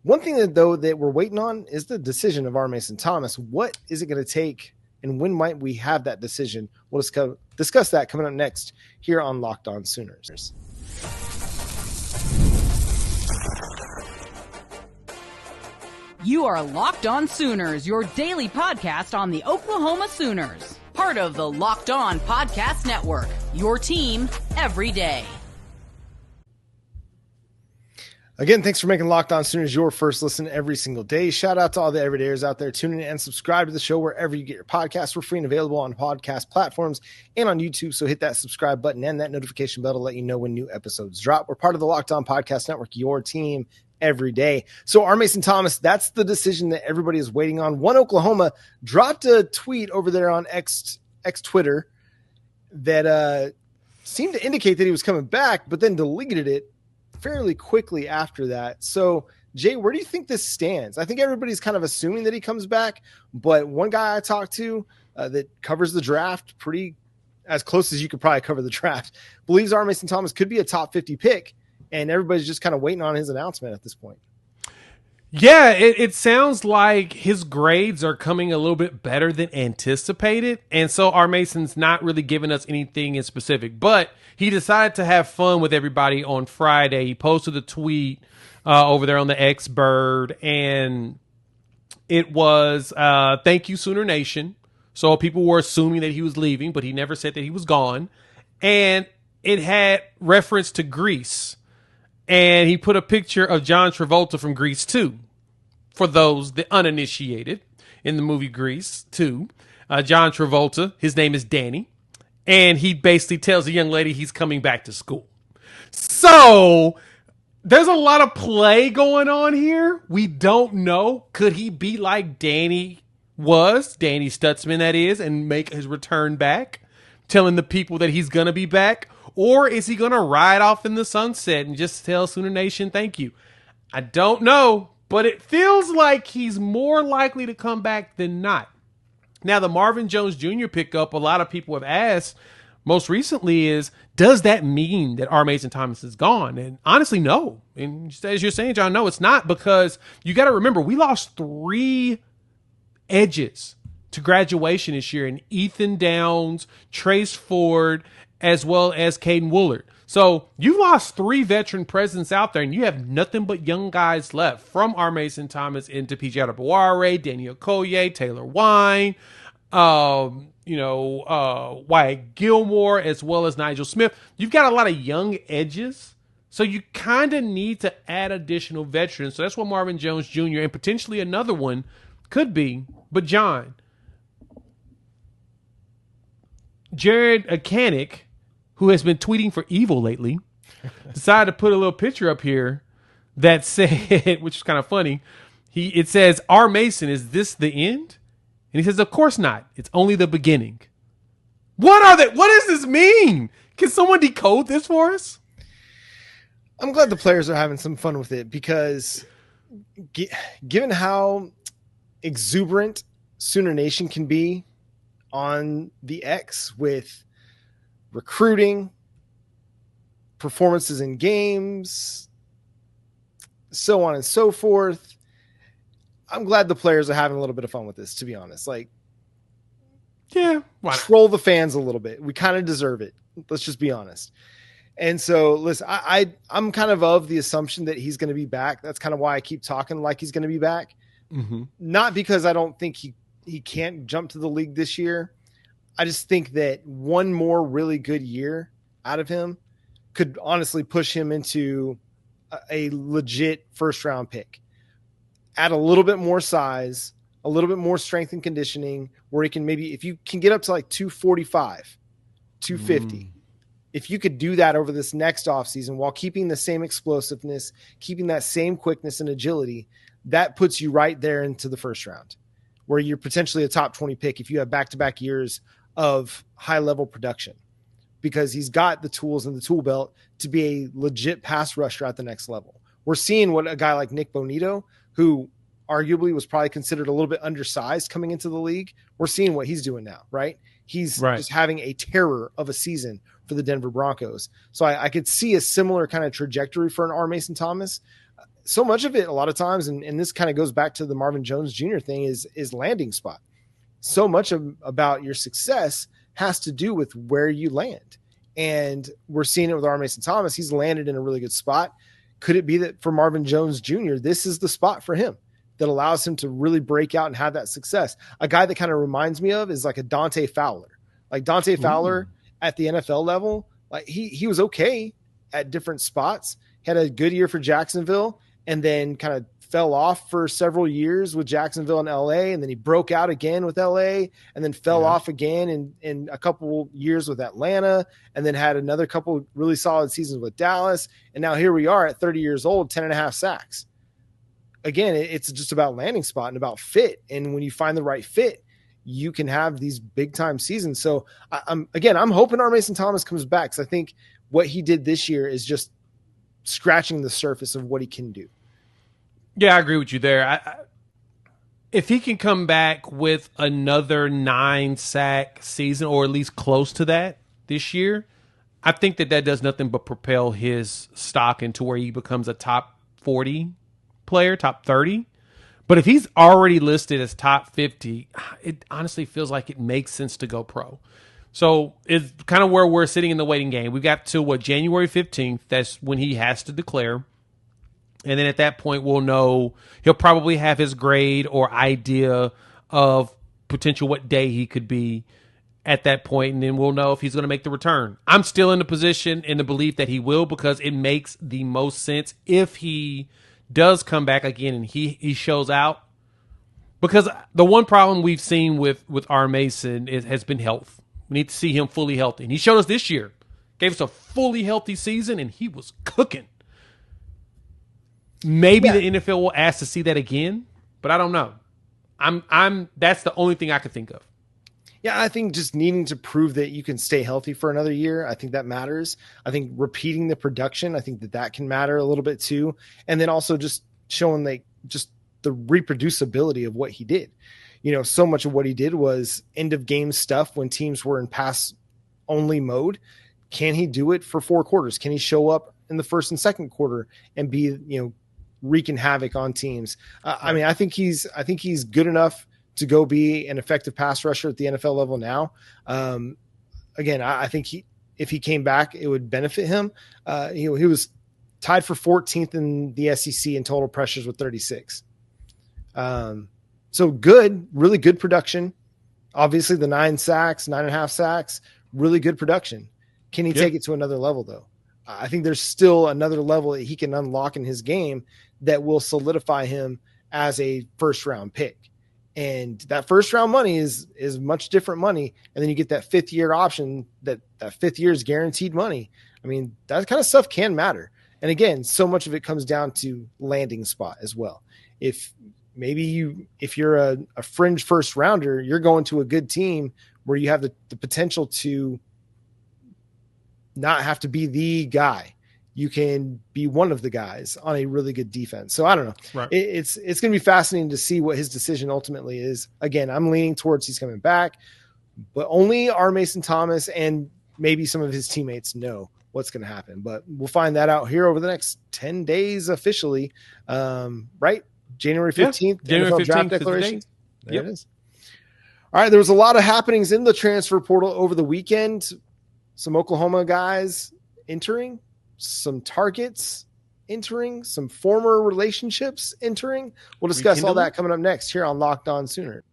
One thing that we're waiting on is the decision of Rason Thomas. What is it going to take, and when might we have that decision? We'll discuss that coming up next here on Locked On Sooners. You are Locked On Sooners, your daily podcast on the Oklahoma Sooners. Part of the Locked On Podcast Network, your team every day. Again, thanks for making Locked On Sooners your first listen every single day. Shout out to all the everydayers out there tuning in and subscribe to the show wherever you get your podcasts. We're free and available on podcast platforms and on YouTube, so hit that subscribe button and that notification bell to let you know when new episodes drop. We're part of the Locked On Podcast Network, your team every day. So Rason Thomas, that's the decision that everybody is waiting on. One Oklahoma dropped a tweet over there on X Twitter that seemed to indicate that he was coming back, but then deleted it fairly quickly after that. So, Jay, where do you think this stands? I think everybody's kind of assuming that he comes back, but one guy I talked to that covers the draft pretty as close as you could probably cover the draft believes Rason Thomas could be a top 50 pick, and everybody's just kind of waiting on his announcement at this point. Yeah, it sounds like his grades are coming a little bit better than anticipated. And so Mason's not really giving us anything in specific, but he decided to have fun with everybody on Friday. He posted a tweet over there on the X Bird, and it was, thank you, Sooner Nation. So people were assuming that he was leaving, but he never said that he was gone. And it had reference to Grease. And he put a picture of John Travolta from Grease 2. For those the uninitiated in the movie Grease 2, John Travolta, his name is Danny. And he basically tells the young lady he's coming back to school. So there's a lot of play going on here. We don't know. Could he be like Danny Stutzman that is, and make his return back, telling the people that he's going to be back? Or is he going to ride off in the sunset and just tell Sooner Nation thank you? I don't know, but it feels like he's more likely to come back than not. Now, the Marvin Jones Jr. pickup, a lot of people have asked most recently is, does that mean that Rason Thomas is gone? And honestly, no. And just as you're saying, John, no, it's not, because you got to remember, we lost 3 edges to graduation this year in Ethan Downs, Trace Ford, as well as Caden Woolard. So you lost 3 veteran presence out there, and you have nothing but young guys left, from Rason Thomas into PJ Adebaware, Daniel Okoye, Taylor Wine, Wyatt Gilmore, as well as Nigel Smith. You've got a lot of young edges, so you kind of need to add additional veterans. So that's what Marvin Jones Jr. and potentially another one could be. But John, Jared Akanik, who has been tweeting for evil lately, decided to put a little picture up here that said, which is kind of funny, it says, Mason, is this the end? And he says, of course not. It's only the beginning. What does this mean? Can someone decode this for us? I'm glad the players are having some fun with it, because given how exuberant Sooner Nation can be on the X with recruiting, performances in games, so on and so forth, I'm glad the players are having a little bit of fun with this, to be honest. Like, yeah, troll the fans a little bit. We kind of deserve it. Let's just be honest. And so, listen, I'm kind of the assumption that he's going to be back. That's kind of why I keep talking like he's going to be back. Mm-hmm. Not because I don't think he can't jump to the league this year. I just think that one more really good year out of him could honestly push him into a legit first-round pick. Add a little bit more size, a little bit more strength and conditioning, where he can maybe, if you can get up to like 245, 250, if you could do that over this next offseason while keeping the same explosiveness, keeping that same quickness and agility, that puts you right there into the first round, where you're potentially a top 20 pick if you have back-to-back years of high-level production, because he's got the tools in the tool belt to be a legit pass rusher at the next level. We're seeing what a guy like Nick Bonito, who arguably was probably considered a little bit undersized coming into the league, we're seeing what he's doing now, right? He's just having a terror of a season for the Denver Broncos. So I could see a similar kind of trajectory for an Rason Thomas. so much of it, a lot of times, and this kind of goes back to the Marvin Jones Jr. thing, is landing spot. So much about your success has to do with where you land. And we're seeing it with Rason Thomas. He's landed in a really good spot. Could it be that for Marvin Jones Jr., this is the spot for him that allows him to really break out and have that success? A guy that kind of reminds me of is like a Dante Fowler. Like Dante Fowler at the NFL level, like he was okay at different spots. He had a good year for Jacksonville and then kind of fell off for several years with Jacksonville and LA. And then he broke out again with LA and then fell off again in a couple years with Atlanta, and then had another couple really solid seasons with Dallas. And now here we are at 30 years old, 10.5 sacks. Again, it's just about landing spot and about fit. And when you find the right fit, you can have these big time seasons. So I'm hoping Rason Thomas comes back, because I think what he did this year is just scratching the surface of what he can do. Yeah, I agree with you there. If he can come back with another 9-sack season, or at least close to that this year, I think that does nothing but propel his stock into where he becomes a top 40 player, top 30. But if he's already listed as top 50, it honestly feels like it makes sense to go pro. So it's kind of where we're sitting in the waiting game. We've got to January 15th. That's when he has to declare. And then at that point, we'll know. He'll probably have his grade or idea of potential what day he could be at that point, and then we'll know if he's going to make the return. I'm still in the position, in the belief that he will, because it makes the most sense if he does come back again and he shows out. Because the one problem we've seen with R. Mason has been health. We need to see him fully healthy. And he showed us this year. Gave us a fully healthy season, and he was cooking. Maybe the NFL will ask to see that again, but I don't know. That's the only thing I could think of. Yeah, I think just needing to prove that you can stay healthy for another year, I think that matters. I think repeating the production, I think that can matter a little bit too. And then also just showing like just the reproducibility of what he did. You know, so much of what he did was end of game stuff when teams were in pass only mode. Can he do it for 4 quarters? Can he show up in the first and second quarter and be, wreaking havoc on teams? I mean, I think he's good enough to go be an effective pass rusher at the NFL level now. Again, I think if he came back, it would benefit him. He was tied for 14th in the SEC in total pressures with 36. So good, really good production. Obviously the 9.5 sacks, really good production. Can he take it to another level though? I think there's still another level that he can unlock in his game that will solidify him as a first round pick. And that first round money is much different money. And then you get that 5th year option, that 5th year is guaranteed money. I mean, that kind of stuff can matter. And again, so much of it comes down to landing spot as well. If you're a fringe first rounder, you're going to a good team where you have the potential to not have to be the guy. You can be one of the guys on a really good defense. So I don't know. Right. It's going to be fascinating to see what his decision ultimately is. Again, I'm leaning towards he's coming back, but only Rason Thomas and maybe some of his teammates know what's going to happen. But we'll find that out here over the next 10 days officially. Right? January 15th, January 15th draft declaration. There it is. All right. There was a lot of happenings in the transfer portal over the weekend. Some Oklahoma guys entering, some targets entering, some former relationships entering. We'll discuss all that coming up next here on Locked On Sooners.